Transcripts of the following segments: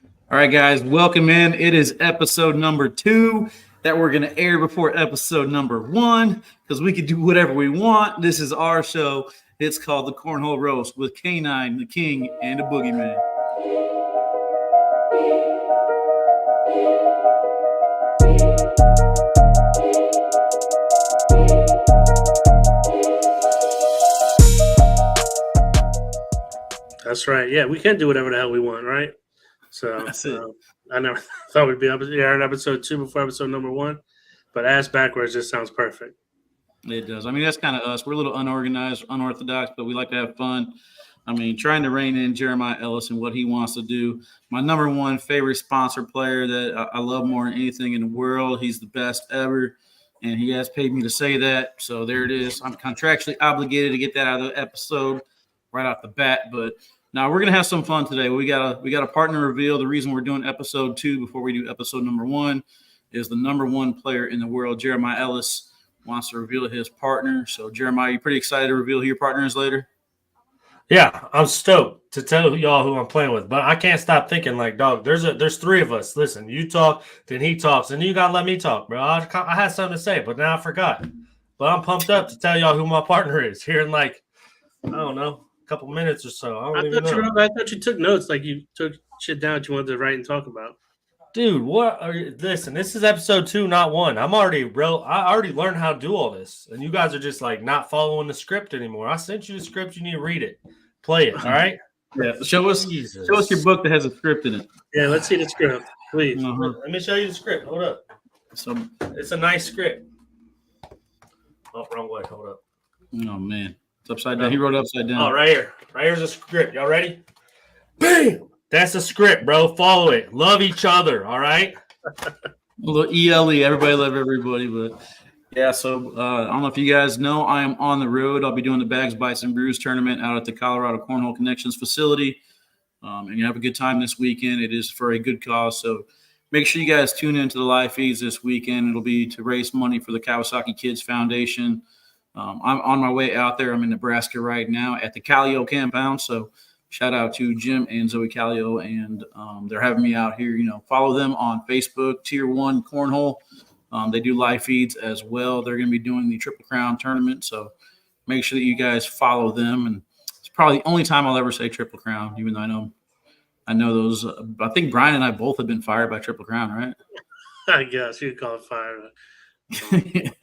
All right, guys, welcome in. It is episode number 2 that we're going to air before episode number 1 because we can do whatever we want. This is our show. It's called the Cornhole Roast with K9, the King, and the Boogieman. That's right. Yeah, we can do whatever the hell we want, right? So That's it. I never thought we'd be airing episode 2 before episode number 1, but ass backwards just sounds perfect. It does. I mean, that's kind of us. We're a little unorganized, unorthodox, but we like to have fun. I mean, trying to rein in Jeremiah Ellis and what he wants to do. My number one favorite sponsor player that I love more than anything in the world. He's the best ever, and he has paid me to say that. So there it is. I'm contractually obligated to get that out of the episode right off the bat. But now we're gonna have some fun today. We got a partner reveal. The reason we're doing episode 2 before we do episode number 1 is the number 1 player in the world, Jeremiah Ellis, wants to reveal his partner. So Jeremiah, you pretty excited to reveal who your partner is later? Yeah, I'm stoked to tell y'all who I'm playing with, but I can't stop thinking like, dog, there's 3 of us. Listen, you talk, then he talks, and you gotta let me talk, bro. I had something to say, but now I forgot. But I'm pumped up to tell y'all who my partner is here in like, I don't know, a couple minutes or so. I thought you took notes, like you took shit down that you wanted to write and talk about. Dude, listen, this is episode 2, not 1. I already learned how to do all this. And you guys are just like not following the script anymore. I sent you the script, you need to read it. Play it, all right? Yeah. Show us your book that has a script in it. Yeah, let's see the script, please. Uh-huh. Let me show you the script. Hold up. So it's a nice script. Oh, wrong way. Hold up. Oh man. It's upside down. He wrote it upside down. Oh, right here. Right here's a script. Y'all ready? Bam! That's a script, bro. Follow it. Love each other, all right? A little ELE. Everybody love everybody. But, yeah, so I don't know if you guys know, I am on the road. I'll be doing the Bags, Bites, and Brews tournament out at the Colorado Cornhole Connections facility. And you have a good time this weekend. It is for a good cause. So make sure you guys tune into the live feeds this weekend. It'll be to raise money for the Kawasaki Kids Foundation. I'm on my way out there. I'm in Nebraska right now at the Callio compound. So shout out to Jim and Zoe Callio, and they're having me out here. Follow them on Facebook, Tier 1 Cornhole. They do live feeds as well. They're going to be doing the Triple Crown tournament, so make sure that you guys follow them. And it's probably the only time I'll ever say Triple Crown, even though I know those. I think Brian and I both have been fired by Triple Crown, right? I guess you'd call it fire.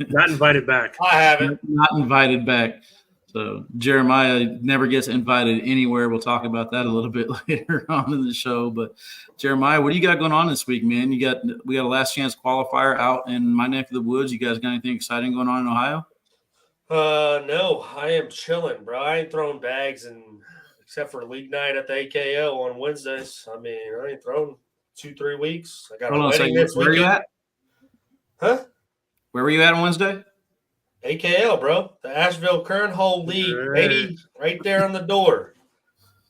Not invited back. I haven't. Not invited back. So Jeremiah never gets invited anywhere. We'll talk about that a little bit later on in the show. But Jeremiah, what do you got going on this week, man? We got a last chance qualifier out in my neck of the woods. You guys got anything exciting going on in Ohio? No, I am chilling, bro. I ain't throwing bags except for league night at the AKO on Wednesdays. I mean, I ain't thrown 2-3 weeks. I got a wedding this weekend. Where are you at? Huh? Where were you at on Wednesday? AKL, bro. The Asheville Cornhole League, baby, right there on the door.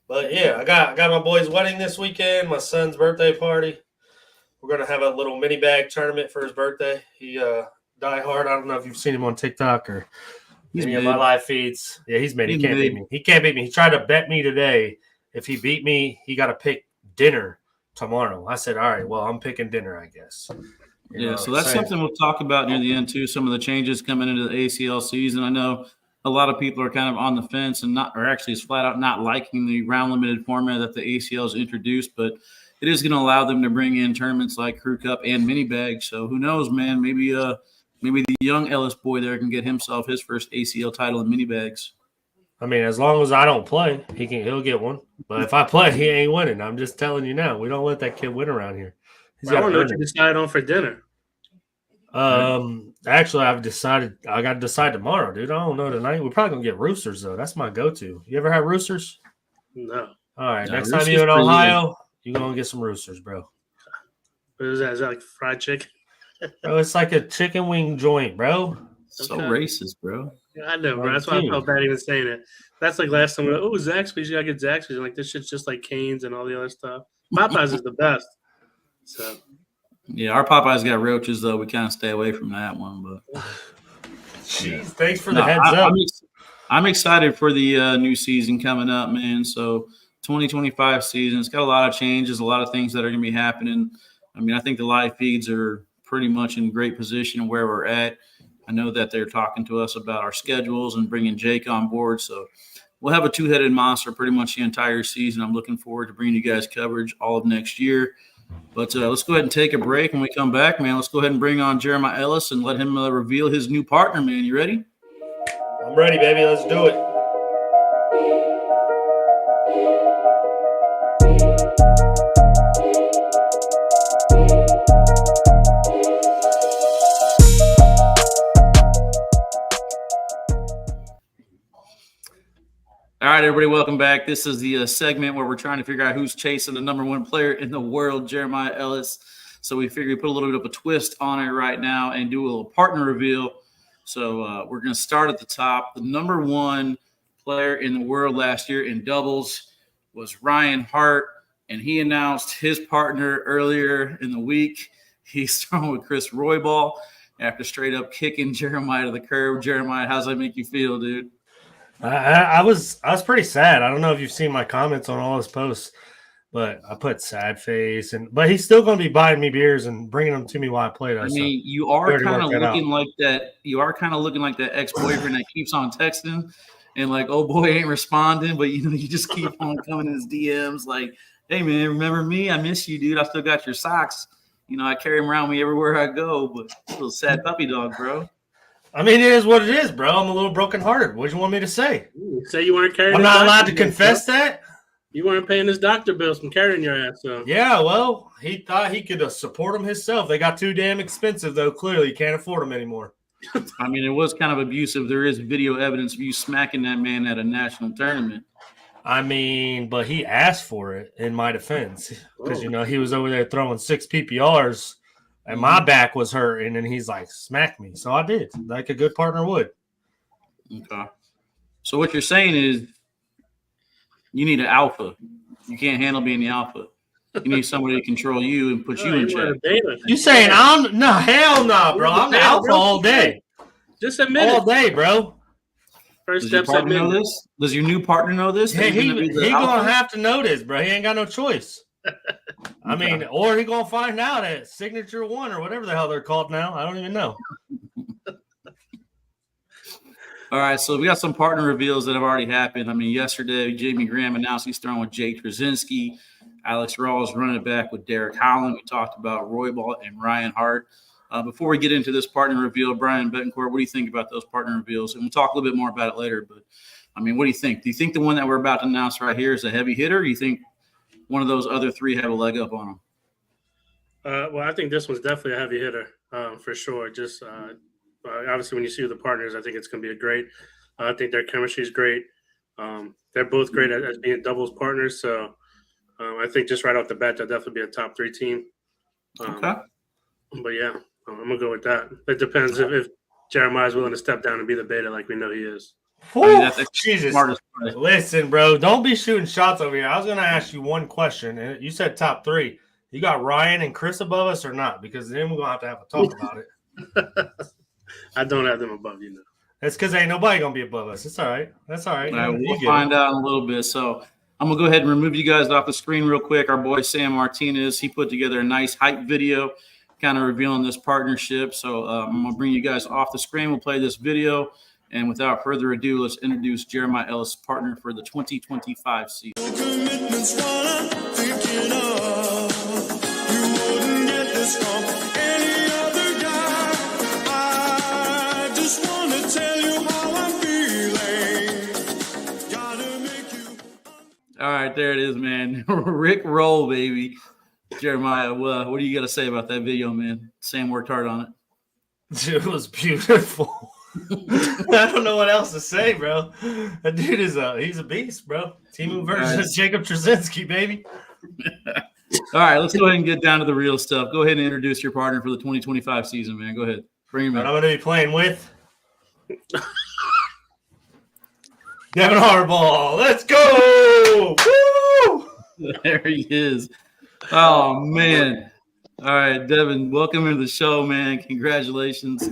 But yeah, I got my boy's wedding this weekend, my son's birthday party. We're gonna have a little mini bag tournament for his birthday. He die hard. I don't know if you've seen him on TikTok or any of my live feeds. Yeah, he's mid. He can't beat me. He can't beat me. He tried to bet me today. If he beat me, he got to pick dinner tomorrow. I said, all right, well, I'm picking dinner, I guess. So that's something we'll talk about near the end too. Some of the changes coming into the ACL season. I know a lot of people are kind of on the fence and actually is flat out not liking the round limited format that the ACL has introduced, but it is going to allow them to bring in tournaments like Crew Cup and mini bags. So who knows, man? Maybe the young Ellis boy there can get himself his first ACL title in mini bags. I mean, as long as I don't play, he'll get one. But if I play, he ain't winning. I'm just telling you now. We don't let that kid win around here. I don't know what you decided on for dinner. Actually, I got to decide tomorrow, dude. I don't know tonight. We're probably gonna get roosters though. That's my go-to. You ever had roosters? No. All right. Next time you're in Ohio, you're gonna get some roosters, bro. What is that? Is that like fried chicken? Bro, it's like a chicken wing joint, bro. So racist, bro. Yeah, I know, bro. That's why I felt bad even saying it. That's like last time. Oh, Zaxby's. You gotta get Zaxby's. And like this shit's just like Cane's and all the other stuff. Popeyes is the best. So. Yeah, our Popeyes got roaches, though. We kind of stay away from that one. But jeez, thanks for the heads up. I'm excited for the new season coming up, man. So 2025 season. It's got a lot of changes, a lot of things that are going to be happening. I mean, I think the live feeds are pretty much in great position where we're at. I know that they're talking to us about our schedules and bringing Jake on board. So we'll have a two-headed monster pretty much the entire season. I'm looking forward to bringing you guys coverage all of next year. But let's go ahead and take a break. When we come back, man, let's go ahead and bring on Jeremiah Ellis and let him reveal his new partner, man. You ready? I'm ready, baby. Let's do it. All right, everybody, welcome back. This is the segment where we're trying to figure out who's chasing the number one player in the world, Jeremiah Ellis. So we figured we put a little bit of a twist on it right now and do a little partner reveal. So we're going to start at the top. The number one player in the world last year in doubles was Ryan Hart, and he announced his partner earlier in the week. He's throwing with Chris Roybal after straight up kicking Jeremiah to the curb. Jeremiah, how's that make you feel, dude? I was pretty sad. I don't know if you've seen my comments on all his posts, but I put sad face, but he's still going to be buying me beers and bringing them to me while I play. I mean, you are kind of looking like that. You are kind of looking like that ex-boyfriend that keeps on texting and like, oh boy, ain't responding, but you just keep on coming in his DMs like, hey man, remember me? I miss you, dude. I still got your socks. I carry them around me everywhere I go, but it's a little sad puppy dog, bro. I mean, it is what it is, bro. I'm a little brokenhearted. What do you want me to say? Say you weren't carrying. I'm not allowed to confess that. You weren't paying his doctor bills from carrying your ass. So. Yeah, well, he thought he could support them himself. They got too damn expensive, though. Clearly, he can't afford them anymore. I mean, it was kind of abusive. There is video evidence of you smacking that man at a national tournament. I mean, but he asked for it in my defense because, he was over there throwing 6 PPRs. And my back was hurting, and he's like, smack me. So I did, like a good partner would. Okay. So what you're saying is you need an alpha. You can't handle being the alpha. You need somebody to control you and put you in check. You saying no, hell no, bro. I'm the alpha all day. Just admit all day, bro. First step. Does your partner know this? Does your new partner know this? Hey, he gonna have to know this, bro. He ain't got no choice. I mean, or he gonna find out at Signature One or whatever the hell they're called now. I don't even know. All right, so we got some partner reveals that have already happened. I mean, yesterday, Jamie Graham announced he's throwing with Jake Trzynski. Alex Rawls running it back with Derek Holland. We talked about Roybal and Ryan Hart. Before we get into this partner reveal, Brian Betancourt, what do you think about those partner reveals? And we'll talk a little bit more about it later. But, I mean, what do you think? Do you think the one that we're about to announce right here is a heavy hitter? Or do you think one of those other three have a leg up on them? Well, I think this one's definitely a heavy hitter for sure. Just obviously, when you see the partners, I think it's going to be a great. I think their chemistry is great. They're both great at being doubles partners. So I think just right off the bat, they'll definitely be a top 3 team. Okay. But yeah, I'm going to go with that. It depends if Jeremiah's willing to step down and be the beta like we know he is. I mean, that's Jesus. Listen, bro, don't be shooting shots over here. I was going to ask you one question, and you said top 3. You got Ryan and Chris above us or not? Because then we're going to have a talk about it. I don't have them above you now. That's because ain't nobody going to be above us. It's all right. That's all right. All right, we'll find out in a little bit. So I'm going to go ahead and remove you guys off the screen real quick. Our boy Sam Martinez, he put together a nice hype video kind of revealing this partnership. So I'm going to bring you guys off the screen. We'll play this video. And without further ado, let's introduce Jeremiah Ellis, partner for the 2025 season. All right, there it is, man. Rick roll, baby. Jeremiah, what do you got to say about that video, man? Sam worked hard on it. It was beautiful. I don't know what else to say, bro. That dude he's a beast, bro. Team version of Jacob Trzynski, baby. All right, let's go ahead and get down to the real stuff. Go ahead and introduce your partner for the 2025 season, man. Go ahead. Bring him in. I'm going to be playing with Devon Harbaugh. Let's go! Woo! There he is. Oh, man. All right, Devon, welcome to the show, man. Congratulations.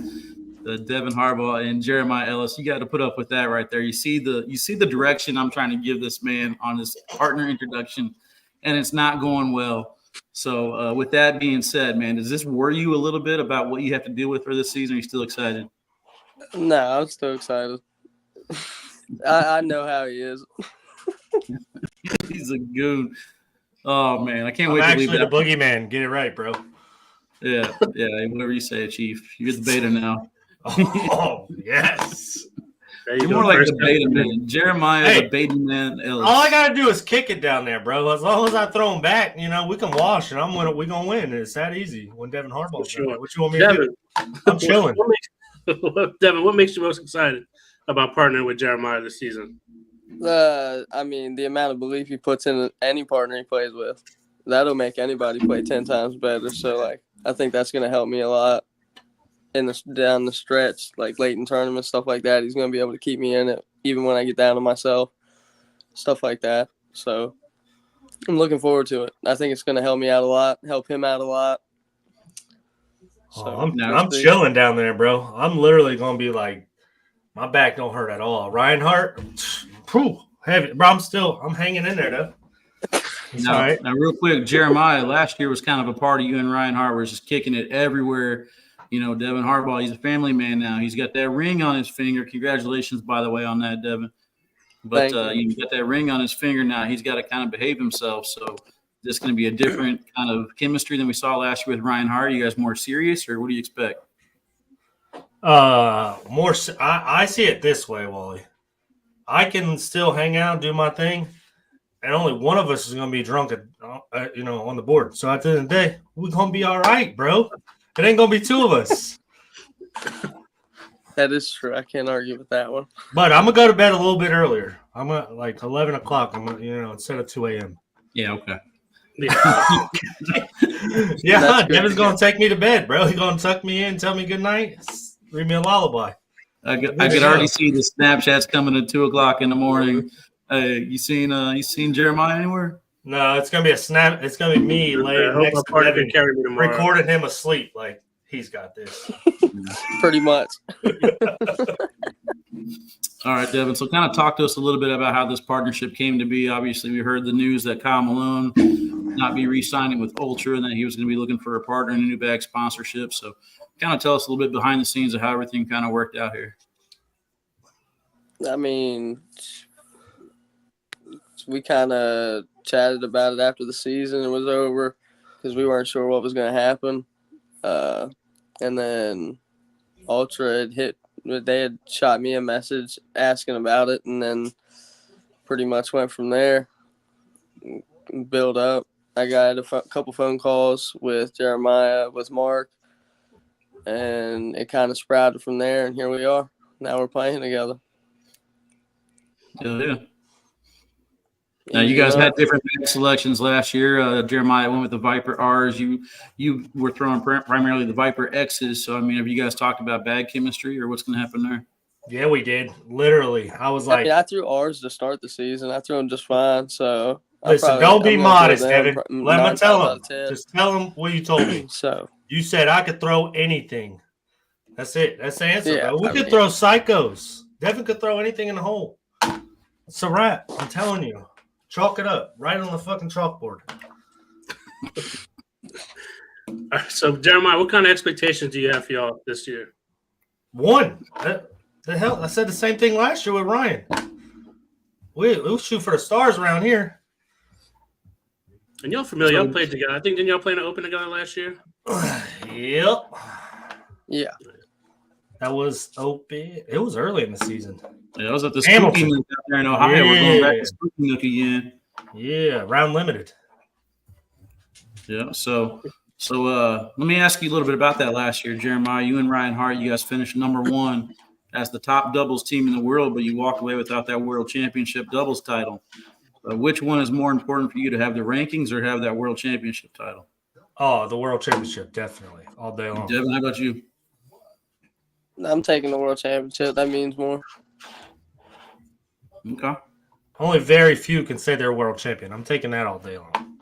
Devon Harbaugh and Jeremiah Ellis. You got to put up with that right there. You see the direction I'm trying to give this man on his partner introduction, and it's not going well. So with that being said, man, does this worry you a little bit about what you have to deal with for this season? Are you still excited? No, I'm still excited. I know how he is. He's a goon. Oh man, I can't I'm wait to actually leave the that. boogeyman. Get it right, bro. Yeah, whatever you say, Chief. You're the beta now. Oh, yes. There You're go, more like first the beta compliment. man. Jeremiah, Hey. the beta man. Ellis. All I gotta do is kick it down there, bro. As long as I throw him back, we can wash, and we're gonna win. It's that easy when Devon Harbaugh's Sure. there. What you want me to Devon, do? I'm chilling. Devon, what makes you most excited about partnering with Jeremiah this season? The amount of belief he puts in any partner he plays with, that'll make anybody play 10 times better. So, I think that's going to help me a lot down the stretch, late in tournaments, stuff like that. He's going to be able to keep me in it, even when I get down to myself, stuff like that. So, I'm looking forward to it. I think it's going to help me out a lot, help him out a lot. So, I'm chilling down there, bro. I'm literally gonna be like, my back don't hurt at all. Reinhardt, heavy, bro. I'm hanging in there though. Now, all right. now, real quick, Jeremiah, last year was kind of a party. You and Reinhardt were just kicking it everywhere. Devon Harbaugh, he's a family man now. He's got that ring on his finger. Congratulations, by the way, on that, Devon. But you got that ring on his finger now. He's got to kind of behave himself. So this going to be a different kind of chemistry than we saw last year with Reinhardt. Are you guys more serious, or what do you expect? I see it this way, Wally. I can still hang out, do my thing, and only one of us is going to be drunk, on the board. So at the end of the day, we're going to be all right, bro. It ain't going to be two of us. That is true. I can't argue with that one. But I'm going to go to bed a little bit earlier. I'm at 11 o'clock. I'm gonna, instead of 2 a.m. Yeah, okay. Yeah, Devin's going to take me to bed, bro. He's going to tuck me in, tell me good night, read me a lullaby. I could already see the Snapchats coming at 2 o'clock in the morning. You seen Jeremiah anywhere? No, it's gonna be a snap. It's gonna be me laying next to Devin, recording him asleep. Like, he's got this. Pretty much. All right, Devin. So kind of talk to us a little bit about how this partnership came to be. Obviously, we heard the news that Kyle Malone not be re-signing with Ultra and that he was going to be looking for a partner in a new bag sponsorship. So kind of tell us a little bit behind the scenes of how everything kind of worked out here. I mean, we kind of chatted about it after the season was over because we weren't sure what was going to happen. And then Ultra they had shot me a message asking about it, and then pretty much went from there, build up. I got a couple phone calls with Jeremiah, with Mark, and it kind of sprouted from there, and here we are. Now we're playing together. Yeah. Now, you guys had different bag selections last year. Jeremiah went with the Viper R's. You were throwing primarily the Viper X's. So, I mean, have you guys talked about bag chemistry or what's going to happen there? Yeah, we did. Literally. I was like, I threw R's to start the season. I threw them just fine. So, listen, don't be modest, Devin. Let me tell him. Just tell him what you told me. So, you said I could throw anything. That's it. That's the answer, yeah, bro. We could throw psychos. Devin could throw anything in the hole. It's a wrap. I'm telling you. Chalk it up right on the fucking chalkboard. All right, so, Jeremiah, what kind of expectations do you have for y'all this year? One. The hell? I said the same thing last year with Ryan. We'll shoot for the stars around here. And y'all familiar? Y'all played together. I think didn't y'all play in the Open together last year? Yep. yeah. That was open. It was early in the season. Yeah, I was at the Spooky Nook out there in Ohio. Yeah. We're going back to Spooky Nook again. Yeah, round limited. Yeah, so let me ask you a little bit about that last year, Jeremiah. You and Ryan Hart, you guys finished number one as the top doubles team in the world, but you walked away without that world championship doubles title. Which one is more important for you, to have the rankings or have that world championship title? Oh, the world championship, definitely, all day long. Devin, how about you? I'm taking the world championship. That means more. Okay. Only very few can say they're a world champion. I'm taking that all day long.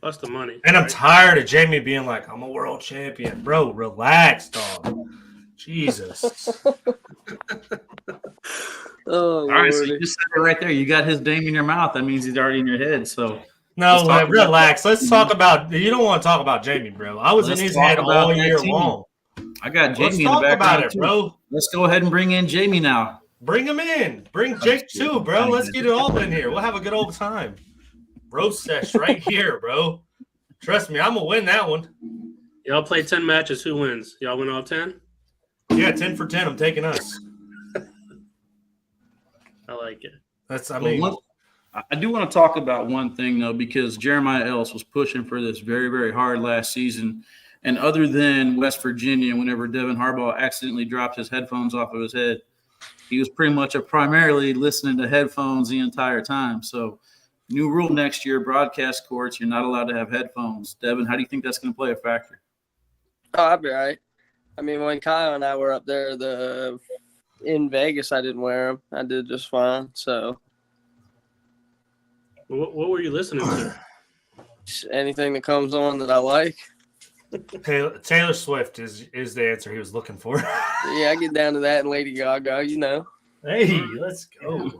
Plus the money. And I'm tired of Jamie being like, I'm a world champion. Bro, relax, dog. Jesus. Oh, All right, so Lordy. you just said it right there. You got his name in your mouth. That means he's already in your head. So No, Let's talk about relax. that. Let's talk about. You don't want to talk about Jamie, bro. I was Let's in his talk head about all that year team. long. I got Let's Jamie in the talk about background it, too. bro. Let's go ahead and bring in Jamie now. Bring him in. Bring Jake too, bro. Let's get it all in here. We'll have a good old time. Roast sesh right here, bro. Trust me, I'm gonna win that one. Y'all play 10 matches. Who wins? Y'all win all 10? Yeah, 10 for 10. I'm taking us. I like it. I do want to talk about one thing though, because Jeremiah Ellis was pushing for this very, very hard last season. And other than West Virginia, whenever Devon Harbaugh accidentally dropped his headphones off of his head, he was pretty much primarily listening to headphones the entire time. So, new rule next year: broadcast courts, you're not allowed to have headphones. Devon, how do you think that's going to play a factor? Oh, I'll be all right. I mean, when Kyle and I were up there in Vegas, I didn't wear them. I did just fine. So What were you listening to? anything that comes on that I like. Taylor Swift is the answer he was looking for. Yeah, I get down to that and Lady Gaga, you know. Hey, let's go.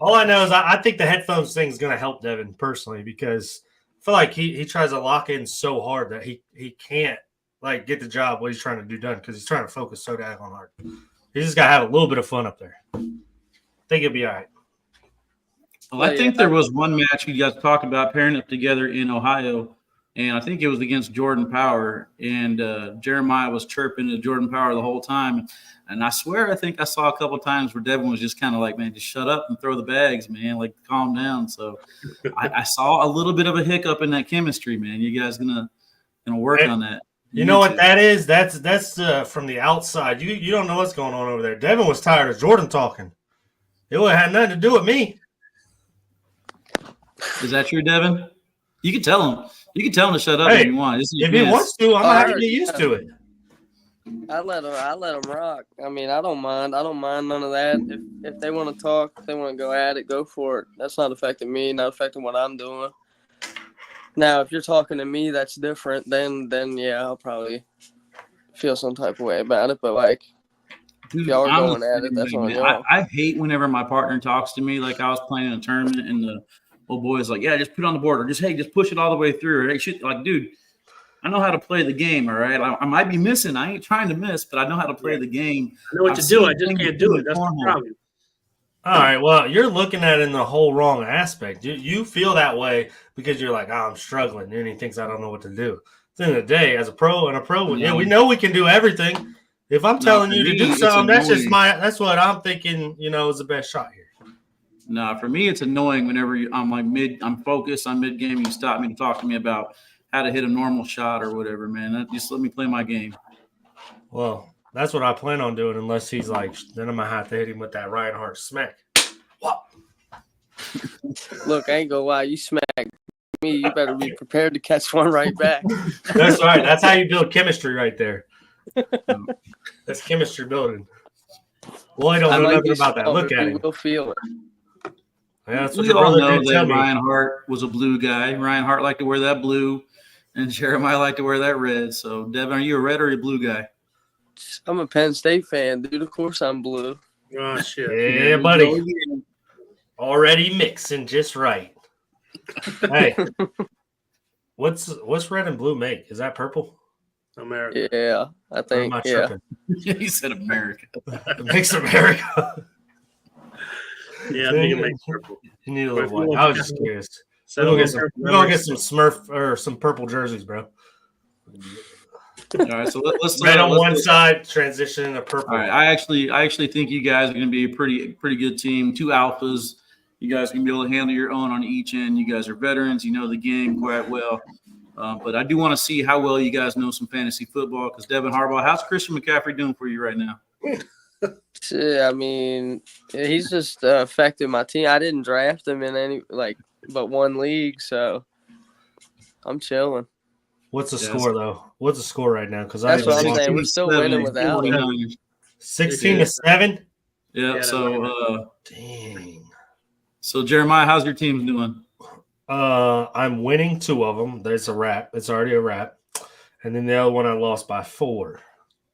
All I know is I think the headphones thing is going to help Devin personally, because I feel like he tries to lock in so hard that he can't like get the job what he's trying to do done, because he's trying to focus so daggone hard. He just got to have a little bit of fun up there. I think it'll be all right. Well, I think there was one match you guys talked about pairing up together in Ohio, and I think it was against Jordan Power, and Jeremiah was chirping at Jordan Power the whole time. And I swear I think I saw a couple of times where Devon was just kind of like, man, just shut up and throw the bags, man, like calm down. So I saw a little bit of a hiccup in that chemistry, man. You guys gonna work on that. You know what that is? That's from the outside. You don't know what's going on over there. Devin was tired of Jordan talking. It would have had nothing to do with me. Is that true, Devin? You can tell him. You can tell him to shut up if you want. If he wants to, I'm gonna have to get used to it. I let them rock. I mean, I don't mind. I don't mind none of that. If they want to talk, if they want to go at it, go for it. That's not affecting me. Not affecting what I'm doing. Now, if you're talking to me, that's different. Then yeah, I'll probably feel some type of way about it. But like, dude, if y'all are going at it, that's on y'all. I hate whenever my partner talks to me like I was playing a tournament and the old boy's like, yeah, just put it on the board, or just push it all the way through. Or hey, shit, like, dude, I know how to play the game, all right? I might be missing. I ain't trying to miss, but I know how to play the game. I know what to do. I just can't do it. That's the problem. All right, well, you're looking at it in the whole wrong aspect. You feel that way because you're like, I'm struggling, and he thinks I don't know what to do. At the end of the day, as a pro, we know we can do everything. If I'm telling you to do something, that's what I'm thinking, is the best shot here. No, for me, it's annoying whenever I'm focused on mid game. You stop me to talk to me about how to hit a normal shot or whatever, man. Just let me play my game. Well, that's what I plan on doing, unless he's like, then I'm gonna have to hit him with that Ryan Hart smack. What? Look, I ain't gonna lie. You smack me, you better be prepared to catch one right back. That's right. That's how you build chemistry right there. That's chemistry building. Well, I don't know nothing about that. Look at him. We'll feel it. Yeah, that's what we all know that Ryan Hart was a blue guy. Ryan Hart liked to wear that blue, and Jeremiah liked to wear that red. So, Devin, are you a red or a blue guy? I'm a Penn State fan, dude. Of course I'm blue. Oh, shit. Yeah, buddy. Already mixing just right. Hey, what's red and blue make? Is that purple? America. Yeah, I think. Yeah, he said America. It makes America. Yeah, I think it makes purple. You need a little white. I was just curious. We're gonna get some Smurf or some purple jerseys, bro. All right, so let's red on one side, transition to purple. All right, I actually think you guys are going to be a pretty good team. 2 alphas. You guys are going to be able to handle your own on each end. You guys are veterans. You know the game quite well. But I do want to see how well you guys know some fantasy football, because Devon Harbaugh, how's Christian McCaffrey doing for you right now? I mean, he's just affected my team. I didn't draft him in any but one league, so I'm chilling. What's the score though? What's the score right now? Because that's what I'm saying. We're still winning without him. 16-7. Yeah. So, dang. So Jeremiah, how's your team doing? I'm winning 2 of them. There's a wrap. It's already a wrap. And then the other one I lost by 4.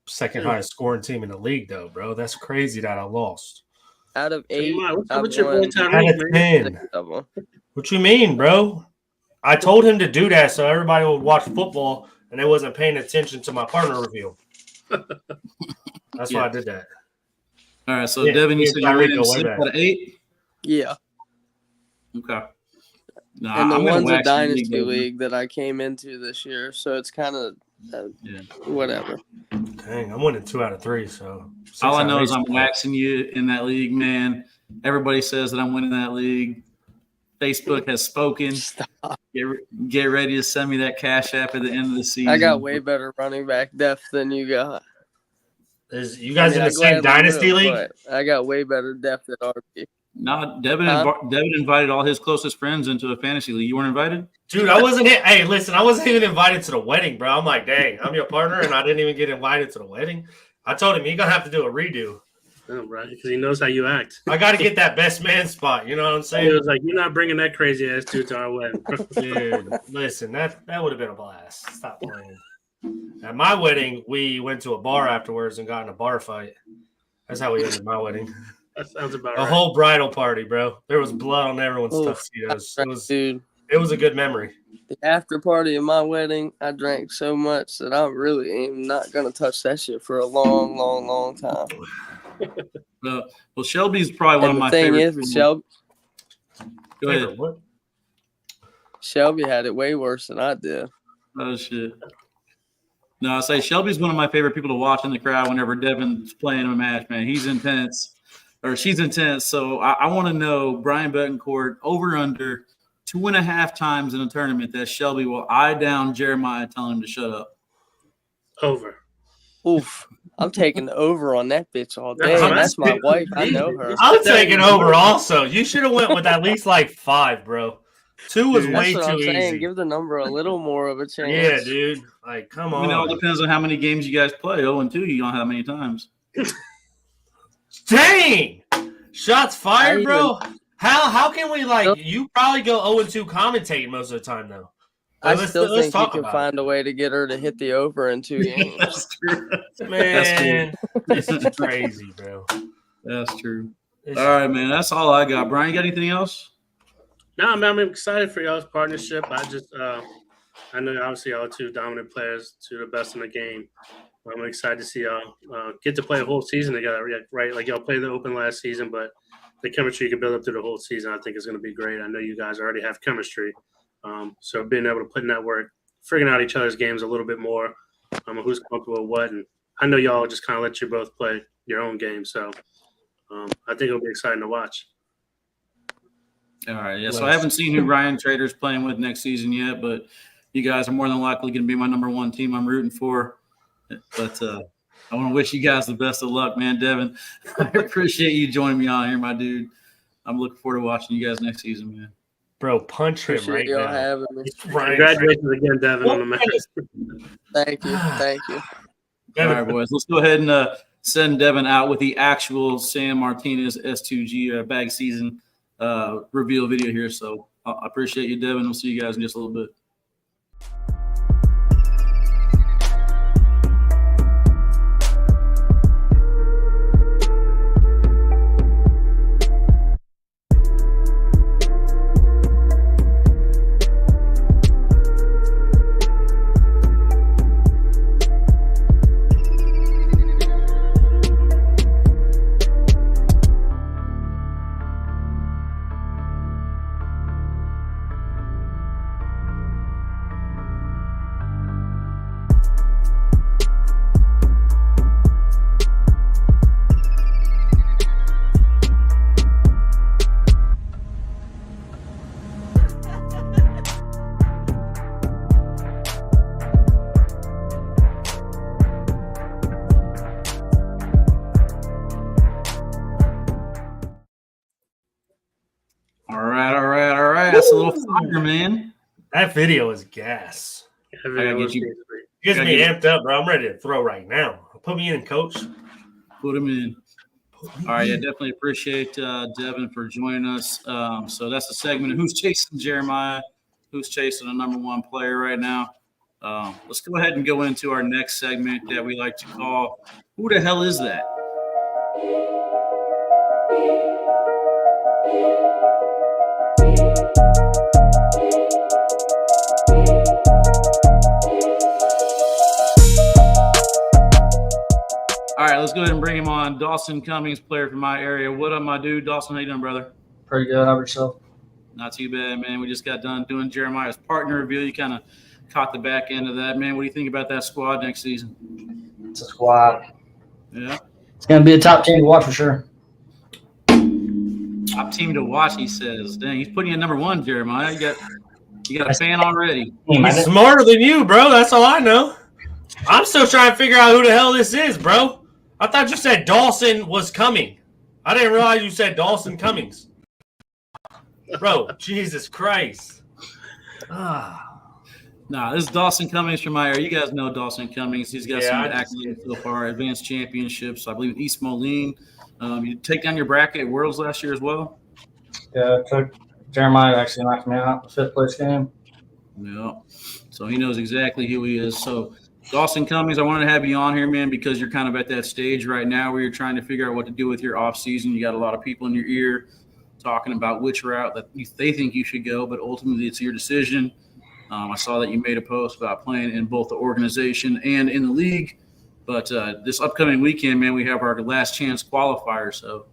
second highest scoring team in the league, though, bro. That's crazy that I lost. Out of Tell you 8, what, what's up I've with your boy won Tyreek, Out of man? 10. 6 of them. What you mean, bro? I told him to do that so everybody would watch football and they wasn't paying attention to my partner review. That's why I did that. All right, so Yeah, Devin, you me said and you're Tyreek winning go way 6 back. out of 8? Yeah. Okay. No, And the I'm gonna one's a wax your dynasty Devin. league that I came into this year, so it's kind of Yeah. whatever. Dang, I'm winning 2 out of 3. So All I 6 out know of is 8 I'm close. waxing you in that league, man. Everybody says that I'm winning that league. Facebook has spoken. Stop. Get ready to send me that cash app at the end of the season. I got way better running back depth than you got. Is you guys in I the same gladly dynasty will, league? but I got way better depth at RB. No, Devin, Huh? Devin invited all his closest friends into a fantasy league. You weren't invited? Dude, I wasn't. Hey, listen, I wasn't even invited to the wedding, bro. I'm like, dang, I'm your partner, and I didn't even get invited to the wedding. I told him you're gonna have to do a redo. Oh, right, because he knows how you act. I got to get that best man spot. You know what I'm He saying? was like, "You're not bringing that crazy ass dude to our wedding." Dude, listen, that would have been a blast. Stop playing. At my wedding, we went to a bar afterwards and got in a bar fight. That's how we ended my wedding. That sounds about A right. whole bridal party, bro. There was blood on everyone's Oof. tuxedos. Dude, It was a good memory. the after party of my wedding, I drank so much that I really am not going to touch that shit for a long, long, long time. Well, Shelby's probably one And of the my thing favorite. is, Go ahead. Favorite what? Shelby had it way worse than I did. Oh shit. No, I say Shelby's one of my favorite people to watch in the crowd whenever Devin's playing a match, man. He's intense, or she's intense. So I want to know, Brian Betancourt, over under 2.5 times in a tournament that Shelby will eye down Jeremiah, telling him to shut up. Over. Oof. I'm taking the over on that bitch all day. That's And that's my right. wife. I know her. I'm taking over also. You should have went with at least like 5, bro. 2 was Dude, way That's what too I'm saying. easy. Give the number a little more of a chance. Yeah, dude. Like, come I mean, it all on. depends on how many games you guys play. 0-2, you don't have that many times. Dang! Shots fired, I bro. How can we you probably go 0-2 commentating most of the time though. I Let's still think you talk can about find a way to get her to hit the over in 2 games. That's true. it. Man, this is crazy, bro. That's true. This All right, man. That's all I got. Brian, you got anything else? No, man, I'm excited for y'all's partnership. I just, I know obviously y'all are 2 dominant players, 2 of the best in the game. I'm excited to see y'all get to play a whole season together, right? Like y'all played the Open last season, but the chemistry you can build up through the whole season, I think, is going to be great. I know you guys already have chemistry, so being able to put in that work, figuring out each other's games a little bit more, who's comfortable with what, and I know y'all just kind of let you both play your own game, so I think it'll be exciting to watch. All right, yeah. So I haven't seen who Ryan Trader's playing with next season yet, but you guys are more than likely going to be my number 1 team I'm rooting for. But I want to wish you guys the best of luck, man. Devin, I appreciate you joining me on here, my dude. I'm looking forward to watching you guys next season, man. Bro, punch him Appreciate right y'all now. having me. Congratulations again, Devin, on the match. Thank you. Thank you. All right, boys. Let's go ahead and send Devin out with the actual Sam Martinez S2G bag season reveal video here. So I appreciate you, Devin. We'll see you guys in just a little bit. All right. That's a little fire, man. That video is gas. Everyone was you- great. You guys me amped up, bro. I'm ready to throw right now. Put me in, coach. Put him in. All right, yeah, definitely appreciate Devin for joining us. So that's the segment of who's chasing Jeremiah, who's chasing a number 1 player right now. Let's go ahead and go into our next segment that we like to call "Who the hell is that?" All right, let's go ahead and bring him on. Dalson Cummings, player from my area. What up, my dude? Dawson, how you doing, brother? Pretty good. How about yourself? Not too bad, man. We just got done doing Jeremiah's partner review. You kind of caught the back end of that, man. What do you think about that squad next season? It's a squad. Yeah. It's going to be a top team to watch for sure. Top team to watch, he says. Dang, he's putting you at number one, Jeremiah. You got a fan already. He's smarter than you, bro. That's all I know. I'm still trying to figure out who the hell this is, bro. I thought you said Dawson was coming. I didn't realize you said Dawson Cummings. Bro, Jesus Christ. Nah, this is Dawson Cummings from my area. You guys know Dawson Cummings. He's got some accolades so far, advanced championships, I believe, East Moline. You take down your bracket at Worlds last year as well? Yeah, Jeremiah actually knocked me out the 5th place game. Yeah. So he knows exactly who he is. So Dawson Cummings, I wanted to have you on here, man, because you're kind of at that stage right now where you're trying to figure out what to do with your off season. You got a lot of people in your ear talking about which route that they think you should go, but ultimately it's your decision. I saw that you made a post about playing in both the organization and in the league. But this upcoming weekend, man, we have our last chance qualifier. So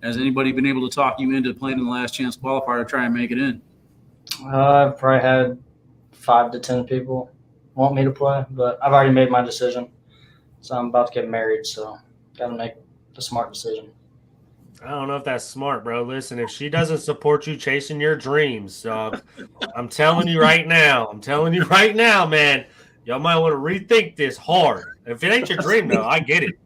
has anybody been able to talk you into playing in the last chance qualifier to try and make it in? I've probably had 5 to 10 people want me to play, but I've already made my decision. So I'm about to get married, so got to make the smart decision. I don't know if that's smart, bro. Listen, if she doesn't support you chasing your dreams, I'm telling you right now, man, y'all might want to rethink this hard. If it ain't your dream, though, I get it.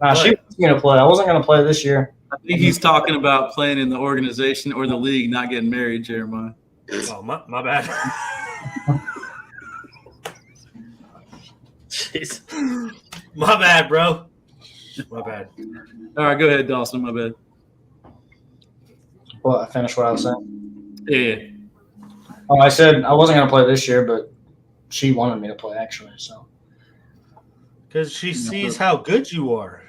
Nah, she was going to play. I wasn't going to play this year. I think he's talking about playing in the organization or the league, not getting married, Jeremiah. Oh, my bad. Jeez. My bad, bro. My bad. All right, go ahead, Dawson. My bad. Well, I finished what I was saying. Yeah. Oh, I said I wasn't going to play this year, but she wanted me to play, actually. So Because she sees how good you are.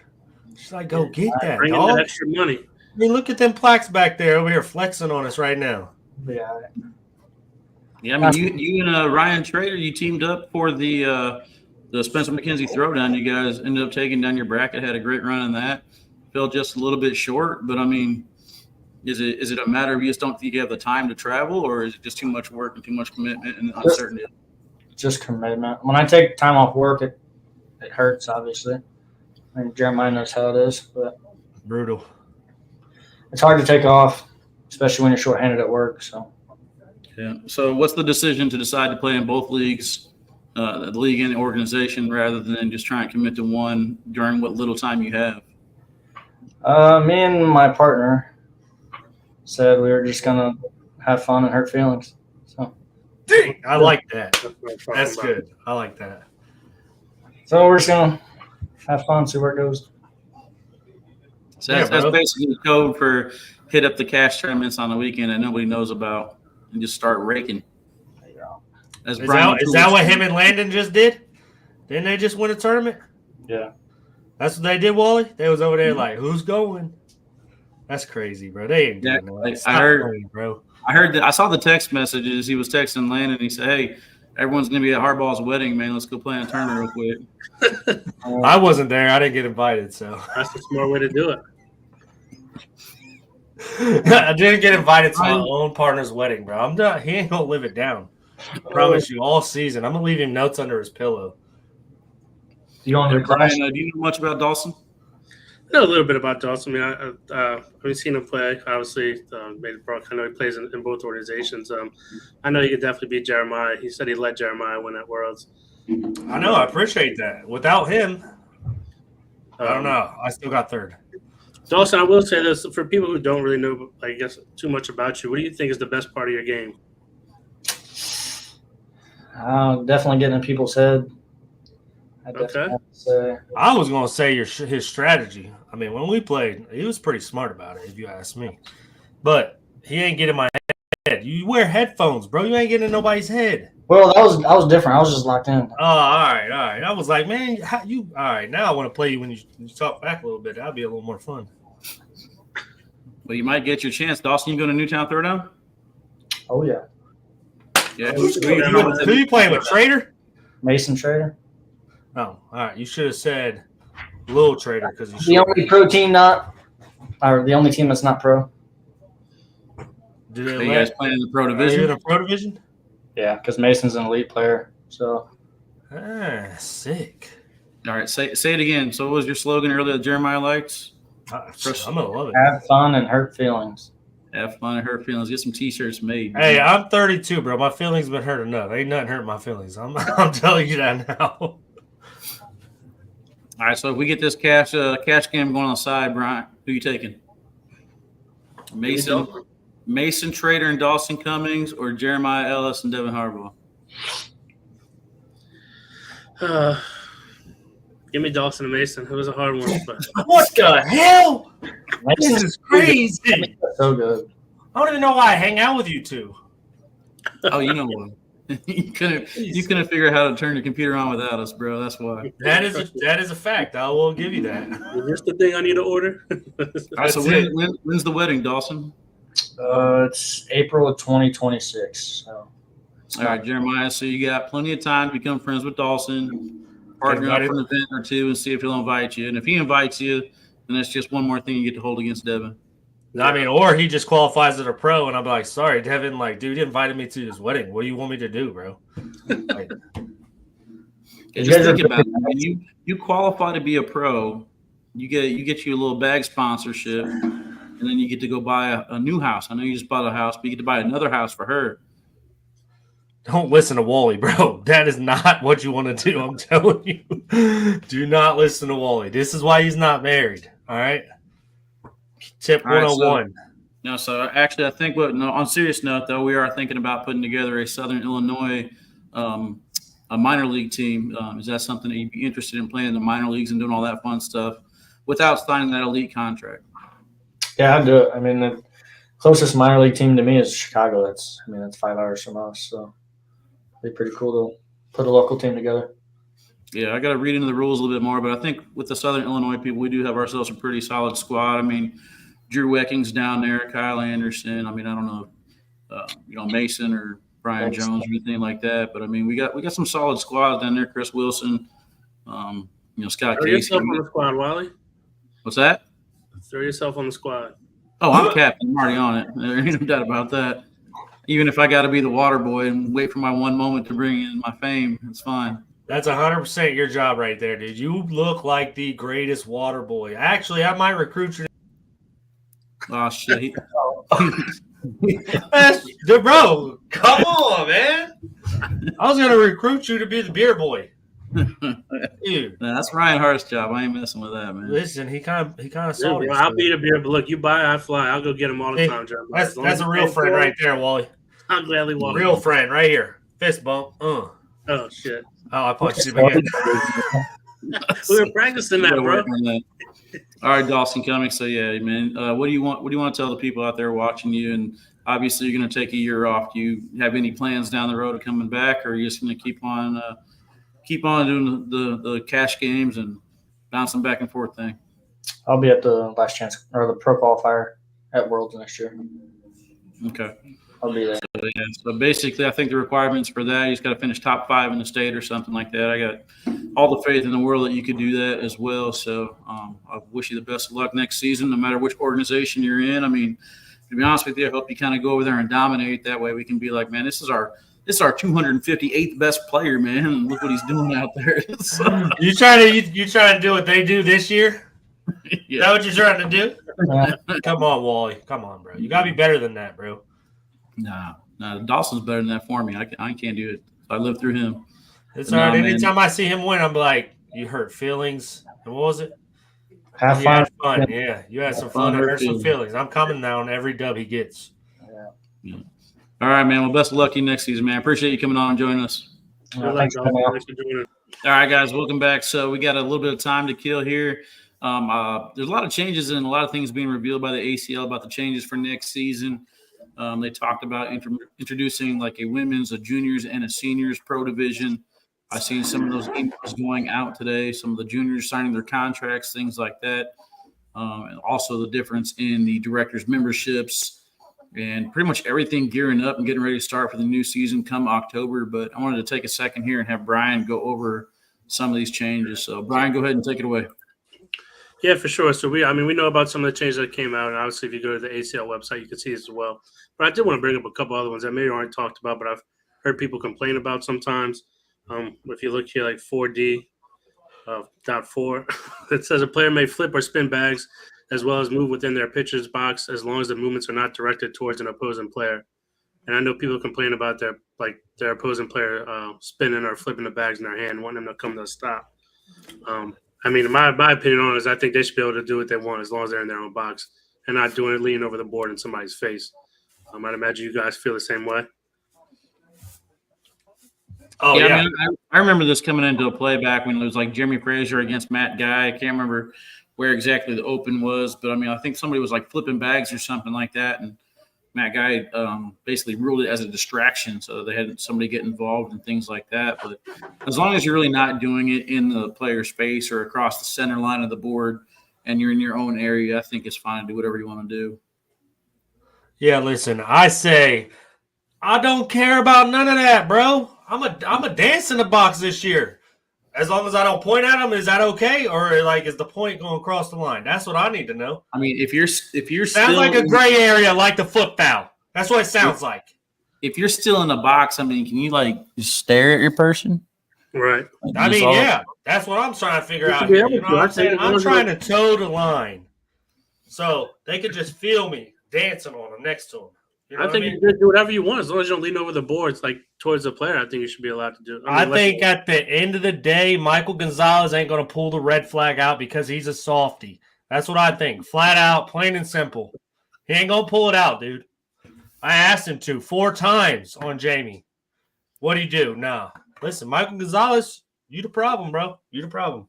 She's like, go get that, Bring in dog. that extra money. I mean, look at them plaques back there over here flexing on us right now. yeah, Yeah, I mean, you and Ryan Trader, you teamed up for the Spencer McKenzie Throwdown. You guys ended up taking down your bracket, had a great run in that. Fell just a little bit short, but I mean, is it a matter of you just don't think you have the time to travel, or is it just too much work and too much commitment and uncertainty? just commitment. When I take time off work, it hurts, obviously. I mean, Jeremiah knows how it is, but Brutal. it's hard to take off, especially when you're shorthanded at work. So Yeah. So what's the decision to decide to play in both leagues, the league and the organization, rather than just try and commit to one during what little time you have? me and my partner said we were just gonna have fun and hurt feelings. So I like that. That's what I'm talking That's about. good. I like that. we're just gonna have fun, see where it goes. So Yeah, that's bro. basically the code for hit up the cash tournaments on the weekend that nobody knows about and just start raking. As Is Brian that what him and Landon just did? Didn't they just win a tournament? Yeah. That's what they did, Wally? They was over there like, who's going? That's crazy, bro. They ain't Yeah, doing I that. Stop heard- playing, bro. I heard that I saw the text messages. He was texting Landon. And he said, "Hey, everyone's gonna be at Harbaugh's wedding, man. Let's go play in a tournament real quick." I wasn't there. I didn't get invited, so That's the smart way to do it. I didn't get invited to my own partner's wedding, bro. I'm not. He ain't gonna live it down. I promise you, all season. I'm gonna leave him notes under his pillow. You on your class? Brian, do you know much about Dawson? I know a little bit about Dalson. I mean, I've seen him play. Obviously, made it broad. I know he plays in both organizations. I know he could definitely beat Jeremiah. He said he let Jeremiah win at Worlds. I know. I appreciate that. Without him, I don't know. I still got third. Dalson, I will say this for people who don't really know, I guess, too much about you. What do you think is the best part of your game? Definitely getting in people's head. I definitely Okay. have to say. I was gonna say his strategy. I mean, when we played, he was pretty smart about it, if you ask me. But he ain't getting my head head. You wear headphones, bro. You ain't getting in nobody's head. Well, I was different. I was just locked in. Oh, all right. I was like, man, how you? All right, now I want to play you when you talk back a little bit. That'll be a little more fun. Well, you might get your chance. Dawson, you going to Newtown Throwdown? Oh yeah, Yeah. Who you playing with, Trader? Mason Trader. Oh, all right. You should have said Lil Trader because The only pro team or the only team that's not pro. Do they Are you guys playing in the pro Are you in division? a pro division? Yeah, because Mason's an elite player. So Sick. All right, say it again. So what was your slogan earlier that Jeremiah likes? I'm gonna love it. have fun and hurt feelings. Have fun and hurt feelings. Get some T-shirts made. Hey, I'm 32, bro. My feelings been hurt enough. Ain't nothing hurt my feelings. I'm telling you that now. All right, so if we get this cash game going on the side, Brian, who you taking? Mason Trader and Dalson Cummings, or Jeremiah Ellis and Devon Harbaugh? Give me Dalson and Mason. It was a hard one, but What the hell? This Mason's is crazy. so good. I don't even know why I hang out with you two. Oh, you know what? you couldn't figure out how to turn your computer on without us, bro. That's why. That is a fact. I will give you that. is this the thing I need to order? All right, so when's the wedding, Dawson? It's April of 2026. So All right, Jeremiah. So you got plenty of time to become friends with Dawson, partner up for an event or two, and see if he'll invite you. And if he invites you, then that's just one more thing you get to hold against Devon. I mean, or he just qualifies as a pro, and I'm like, sorry, Devin. Like, dude, you invited me to his wedding. What do you want me to do, bro? Like, just think about it. When you qualify to be a pro, you get you a little bag sponsorship, and then you get to go buy a new house. I know you just bought a house, but you get to buy another house for her. don't listen to Wally, bro. That is not what you want to do. I'm telling you. Do not listen to Wally. This is why he's not married. All right. Tip 101. No, so actually, I think on a serious note, though, we are thinking about putting together a Southern Illinois a minor league team. Is that something that you'd be interested in playing in the minor leagues and doing all that fun stuff without signing that elite contract? yeah, I'd do it. I mean, the closest minor league team to me is Chicago. That's 5 hours from us. So it'd be pretty cool to put a local team together. Yeah, I got to read into the rules a little bit more, but I think with the Southern Illinois people, we do have ourselves a pretty solid squad. I mean, Drew Wecking's down there, Kyle Anderson. I mean, I don't know, Mason or Brian Jones or anything like that, but I mean, we got some solid squads down there. Chris Wilson, Scott Throw Casey. yourself on the squad, Wally. What's that? Throw yourself on the squad. Oh, I'm captain. I'm already on it. There ain't no doubt about that. Even if I got to be the water boy and wait for my one moment to bring in my fame, it's fine. That's 100% your job right there, dude. You look like the greatest water boy. Actually, I might recruit you. Oh, shit. Bro, come on, man. I was going to recruit you to be the beer boy. Dude. Nah, that's Ryan Hart's job. I ain't messing with that, man. Listen, he kind of Yeah, saw bro, I'll be the beer, but look, you buy, I fly. I'll go get them all the Hey, time, John. That's a real friend right there, Wally. I'll gladly walk. Real friend right here. Fist bump. Oh, shit. Oh, I punched him again. We were practicing that, bro. All right, Dawson Cummings. So yeah, man, what do you want to tell the people out there watching you? And obviously, you're going to take a year off. Do you have any plans down the road of coming back, or are you just going to keep on doing the cash games and bouncing back and forth thing? I'll be at the last chance or the pro qualifier at Worlds next year. Okay. I'll be there. So basically, I think the requirements for that, you just got to finish top 5 in the state or something like that. I got all the faith in the world that you could do that as well. So I wish you the best of luck next season, no matter which organization you're in. I mean, to be honest with you, I hope you kind of go over there and dominate. That way we can be like, man, this is our 258th best player, man. And look what he's doing out there. So, You trying to do what they do this year? yeah. Is that what you're trying to do? Come on, Wally. Come on, bro. You got to be better than that, bro. Nah, Dawson's better than that for me. I can't do it. I lived through him. It's all right. Anytime I see him win, I'm like, you hurt feelings. And what was it? Have You fun. had fun. Yeah, you had some fun and hurt some feelings. I'm coming now on every dub he gets. Yeah. All right, man. Well, best of luck to you next season, man. Appreciate you coming on and joining us. Thanks for coming out. Thanks for doing it. All right, guys, welcome back. So we got a little bit of time to kill here. There's a lot of changes and a lot of things being revealed by the ACL about the changes for next season. They talked about introducing like a women's, a juniors, and a seniors pro division. I've seen some of those emails going out today. Some of the juniors signing their contracts, things like that. And also the difference in the directors' memberships and pretty much everything gearing up and getting ready to start for the new season come October. But I wanted to take a second here and have Brian go over some of these changes. So, Brian, go ahead and take it away. Yeah, for sure. So we know about some of the changes that came out, and obviously, if you go to the ACL website, you can see this as well. But I did want to bring up a couple other ones that maybe aren't talked about, but I've heard people complain about sometimes. If you look here, like 4D. Dot 4, it says a player may flip or spin bags as well as move within their pitcher's box as long as the movements are not directed towards an opposing player. And I know people complain about their opposing player spinning or flipping the bags in their hand, wanting them to come to a stop. I mean, my opinion on it is I think they should be able to do what they want as long as they're in their own box and not doing it leaning over the board in somebody's face. I'd imagine you guys feel the same way. Oh, yeah. I mean, I remember this coming into a play back when it was like Jeremy Frazier against Matt Guy. I can't remember where exactly the open was, but I mean, I think somebody was like flipping bags or something like that, and Matt Guy basically ruled it as a distraction, so they had somebody get involved and things like that. But as long as you're really not doing it in the player space or across the center line of the board and you're in your own area, I think it's fine to do whatever you want to do. Yeah, listen, I say I don't care about none of that, bro. I'm a dance in the box this year. As long as I don't point at him, is that okay? Or like is the point going across the line? That's what I need to know. I mean, if you're sounds still like a gray area, like the foot foul. That's what it sounds like. If you're still in the box, I mean, can you like just stare at your person? Right. Like, I mean, all, yeah, that's what I'm trying to figure out. be Here. able You know to. what I I'm saying? think I'm trying to toe the line so they could just feel me dancing on them next to them. You know I think you can do whatever you want as long as you don't lean over the boards like towards the player. I think you should be allowed to do. I think at the end of the day, Michael Gonzalez ain't going to pull the red flag out because he's a softie. That's what I think. Flat out, plain and simple. He ain't going to pull it out, dude. I asked him to 4 times on Jamie. What'd he do? Nah. Listen, Michael Gonzalez, you the problem, bro. You the problem.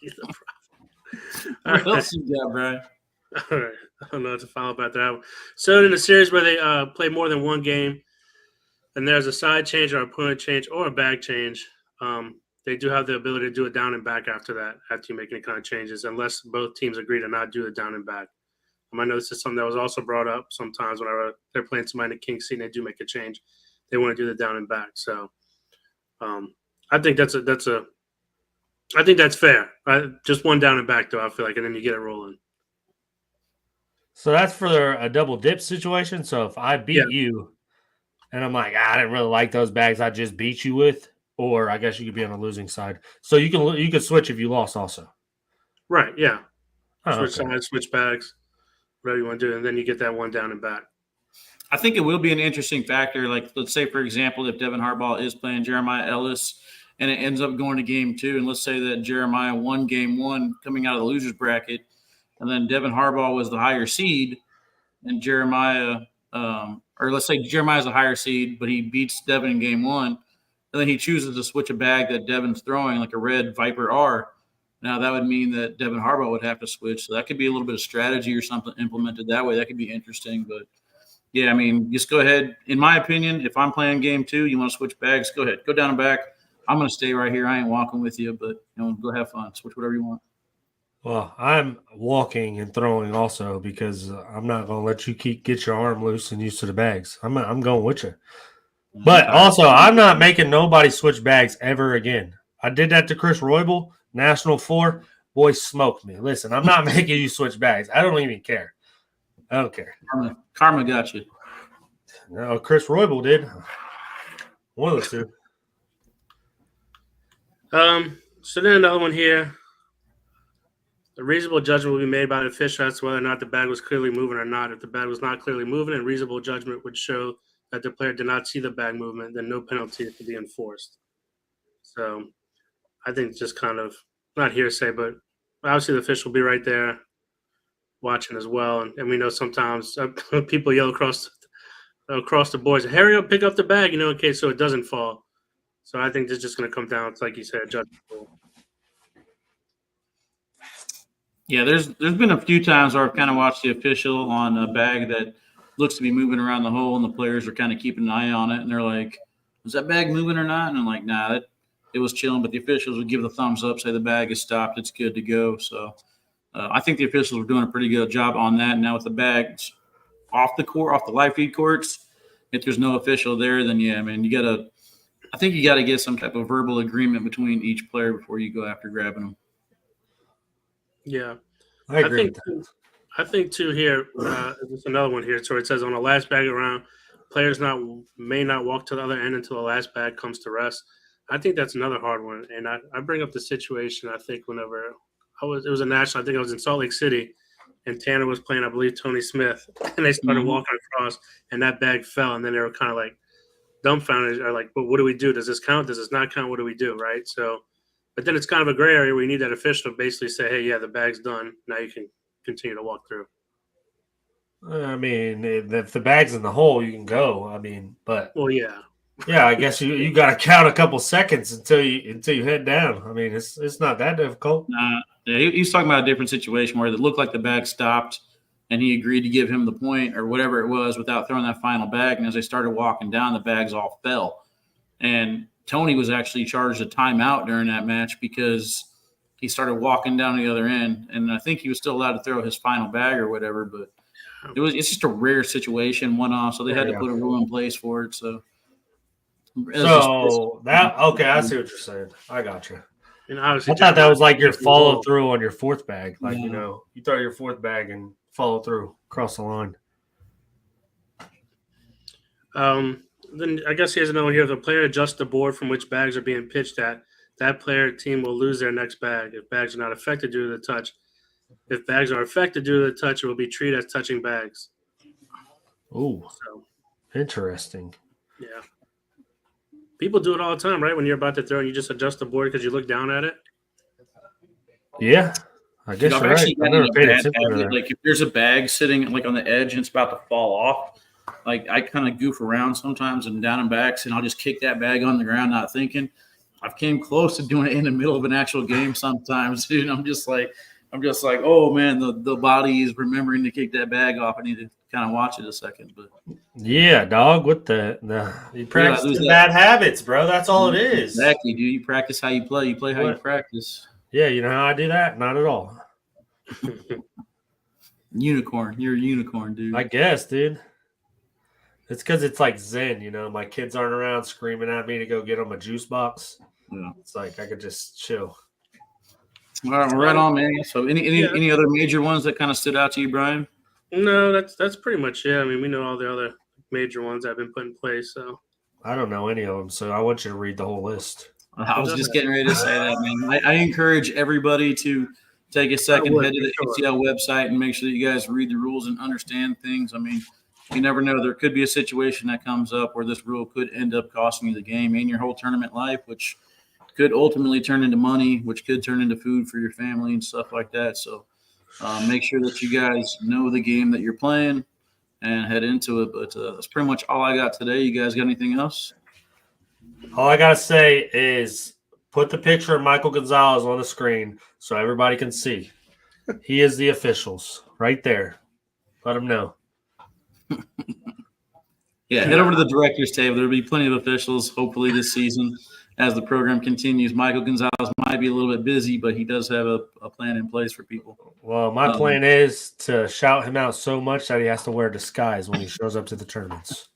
He's the problem. what else you got, Brian? All right. I don't know what to follow about that. So in a series where they play more than one game and there's a side change or a opponent change or a bag change, they do have the ability to do it down and back after that, after you make any kind of changes, unless both teams agree to not do it down and back. I know this is something that was also brought up sometimes whenever they're playing somebody in the king seat and they do make a change. They want to do the down and back. So I think that's fair. Just one down and back, though, I feel like, and then you get it rolling. So that's for a double dip situation. So if I beat you and I'm like, I didn't really like those bags I just beat you with, or I guess you could be on the losing side. So you can switch if you lost also. Right, yeah. Oh, Switch sides, switch bags, whatever you want to do, and then you get that one down and back. I think it will be an interesting factor. Like, let's say, for example, if Devon Harbaugh is playing Jeremiah Ellis and it ends up going to game 2, and let's say that Jeremiah won game 1 coming out of the loser's bracket, and then Devon Harbaugh was the higher seed, and Jeremiah, or let's say Jeremiah's a higher seed, but he beats Devon in game 1, and then he chooses to switch a bag that Devon's throwing, like a red Viper R. Now that would mean that Devon Harbaugh would have to switch. So that could be a little bit of strategy or something implemented that way. That could be interesting. But yeah, I mean, just go ahead. In my opinion, if I'm playing game 2, you want to switch bags, go ahead. Go down and back. I'm going to stay right here. I ain't walking with you, but go have fun. Switch whatever you want. Well, I'm walking and throwing also because I'm not going to let you get your arm loose and used to the bags. I'm going with you. But also, I'm not making nobody switch bags ever again. I did that to Chris Roybal, National 4. Boy, smoked me. Listen, I'm not making you switch bags. I don't even care. I don't care. Karma got you. No, Chris Roybal did. One of the two. So then another one here. A reasonable judgment will be made by the official as to whether or not the bag was clearly moving or not. If the bag was not clearly moving and reasonable judgment would show that the player did not see the bag movement, then no penalty could be enforced. So I think it's just kind of not hearsay, but obviously the official will be right there watching as well. And we know sometimes people yell across the boards, hurry up, pick up the bag, in case so it doesn't fall. So I think this is just going to come down to, like you said, judgment. Yeah, there's been a few times where I've kind of watched the official on a bag that looks to be moving around the hole, and the players are kind of keeping an eye on it, and they're like, "Was that bag moving or not?" And I'm like, "Nah, it was chilling." But the officials would give the thumbs up, say the bag is stopped, it's good to go. So I think the officials were doing a pretty good job on that. And now with the bags off the court, off the live feed courts, if there's no official there, then yeah, man, I think you got to get some type of verbal agreement between each player before you go after grabbing them. Yeah, I agree with that. I think too here. There's another one here. So it says on the last bag around, players may not walk to the other end until the last bag comes to rest. I think that's another hard one. And I bring up the situation. I think whenever it was a national. I think I was in Salt Lake City, and Tanner was playing, I believe, Tony Smith, and they started walking across, and that bag fell, and then they were kind of like dumbfounded, or like, but what do we do? Does this count? Does this not count? What do we do? Right. So, but then it's kind of a gray area where you need that official to basically say, hey, yeah, the bag's done. Now you can continue to walk through. I mean, if the bag's in the hole, you can go. I mean, but Well, yeah. yeah, I guess you got to count a couple seconds until you head down. I mean, it's not that difficult. Yeah, he's talking about a different situation where it looked like the bag stopped, and he agreed to give him the point or whatever it was without throwing that final bag. And as they started walking down, the bags all fell. And Tony was actually charged a timeout during that match because he started walking down the other end. And I think he was still allowed to throw his final bag or whatever, but it's just a rare situation, one off. So they had to put a rule in place for it. So okay, I see what you're saying. I got you. I thought that was like your follow through on your fourth bag. Like, you throw your fourth bag and follow through across the line. Then I guess here's another one here. If the player adjusts the board from which bags are being pitched at, that player team will lose their next bag if bags are not affected due to the touch. If bags are affected due to the touch, it will be treated as touching bags. Ooh, so interesting. Yeah. People do it all the time, right? When you're about to throw and you just adjust the board because you look down at it. Yeah, I guess you're right. I never paid attention to that. Like if there's a bag sitting like on the edge and it's about to fall off, like I kind of goof around sometimes and down and backs, and I'll just kick that bag on the ground, not thinking. I've came close to doing it in the middle of an actual game sometimes, dude. I'm just like, oh man, the body is remembering to kick that bag off. I need to kind of watch it a second, but yeah, dog, with you practice bad habits, bro. That's all it is. Exactly, dude. You practice how you play. You play how you practice. Yeah, you know how I do that? Not at all. Unicorn. You're a unicorn, dude. I guess, dude. It's because it's like zen, My kids aren't around screaming at me to go get them a juice box. Yeah. It's like I could just chill. All right, right on, man. So any other major ones that kind of stood out to you, Brian? No, that's pretty much it. I mean, we know all the other major ones that have been put in place. So I don't know any of them, so I want you to read the whole list. I was just getting ready to say that, man. I encourage everybody to take a second, head to the ACL website, and make sure that you guys read the rules and understand things. I mean, you never know. There could be a situation that comes up where this rule could end up costing you the game and your whole tournament life, which could ultimately turn into money, which could turn into food for your family and stuff like that. So make sure that you guys know the game that you're playing and head into it. But that's pretty much all I got today. You guys got anything else? All I got to say is put the picture of Michael Gonzalez on the screen so everybody can see. He is the officials right there. Let them know. Yeah, head over to the director's table. There'll be plenty of officials, hopefully, this season as the program continues. Michael Gonzalez might be a little bit busy, but he does have a plan in place for people. Well, my plan is to shout him out so much that he has to wear a disguise when he shows up to the tournaments.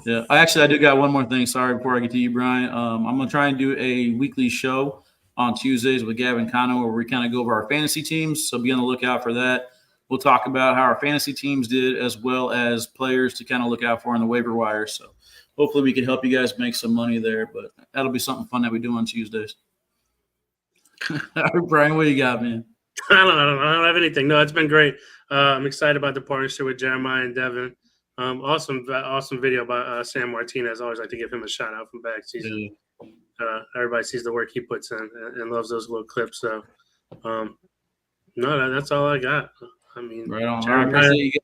Yeah, I do got one more thing. Sorry, before I get to you, Brian. I'm going to try and do a weekly show on Tuesdays with Gavin Cano where we kind of go over our fantasy teams. So be on the lookout for that. We'll talk about how our fantasy teams did as well as players to kind of look out for on the waiver wire. So hopefully we can help you guys make some money there, but that'll be something fun that we do on Tuesdays. All right, Brian, what you got, man? I don't have anything. No, it's been great. I'm excited about the partnership with Jeremiah and Devon. Awesome video by Sam Martinez. I always like to give him a shout out from back season. Everybody sees the work he puts in and loves those little clips. So, no, that's all I got. I mean, right on. All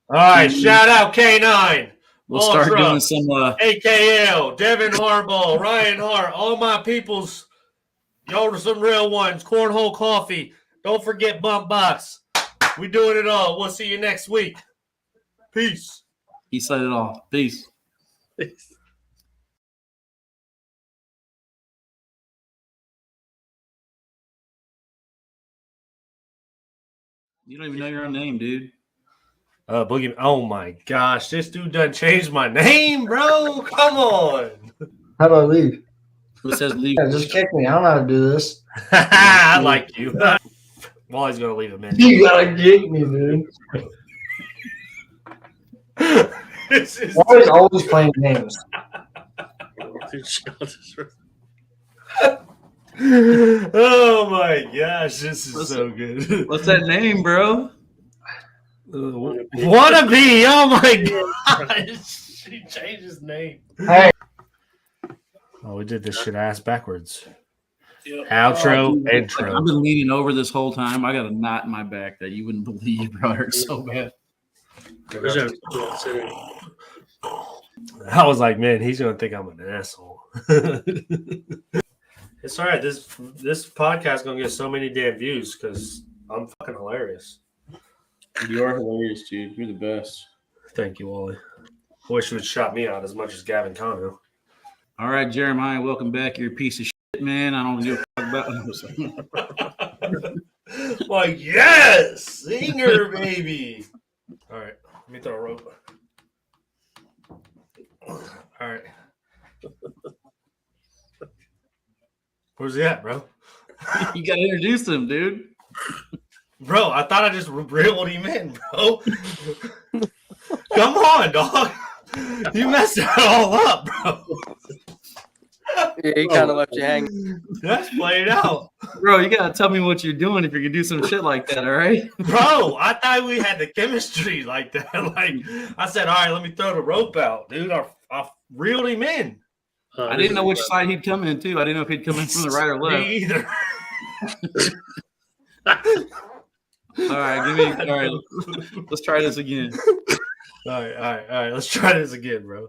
right, shout out K9. We'll start doing some AKL, Devon Harbaugh, Ryan Hart, all my peoples. Y'all are some real ones. Cornhole Coffee. Don't forget Bump Box. We doing it all. We'll see you next week. Peace. He said it all. Peace. You don't even know your own name, dude. Boogieman. Oh my gosh, this dude done changed my name, bro. Come on. How do I leave? Who says leave? Yeah, just kick me. I don't know how to do this. I like you. Wally's gonna leave him in. You gotta kick me, dude. This is Wally's always playing games. oh my gosh, this is so good. What's that name, bro? Wannabe. Oh my gosh. He changed his name. Hey. Oh, we did this shit ass backwards. Yep. Outro, Dude, intro. I've been leaning over this whole time. I got a knot in my back that you wouldn't believe, bro. It hurts so bad. I was like, man, he's gonna think I'm an asshole. It's all right. This podcast is gonna get so many damn views because I'm fucking hilarious. You are hilarious, dude. You're the best. Thank you, Wally. I wish you would shout me out as much as Gavin Cano. All right, Jeremiah, welcome back. You're a piece of shit, man. I don't give a fuck about. Like, yes, singer, baby. All right, let me throw a rope. All right. Where's he at, bro? You gotta introduce him, dude. Bro, I thought I just reeled him in, bro. Come on, dog. You messed it all up, bro. Yeah, he kind of left you hanging. That's played out. Bro, you gotta tell me what you're doing if you can do some shit like that, all right? Bro, I thought we had the chemistry like that. Like, I said, all right, let me throw the rope out, dude. I reeled him in. I didn't know which side he'd come in, too. I didn't know if he'd come in from the right or left. Me either. All right, let's try this again. All right. Let's try this again, bro.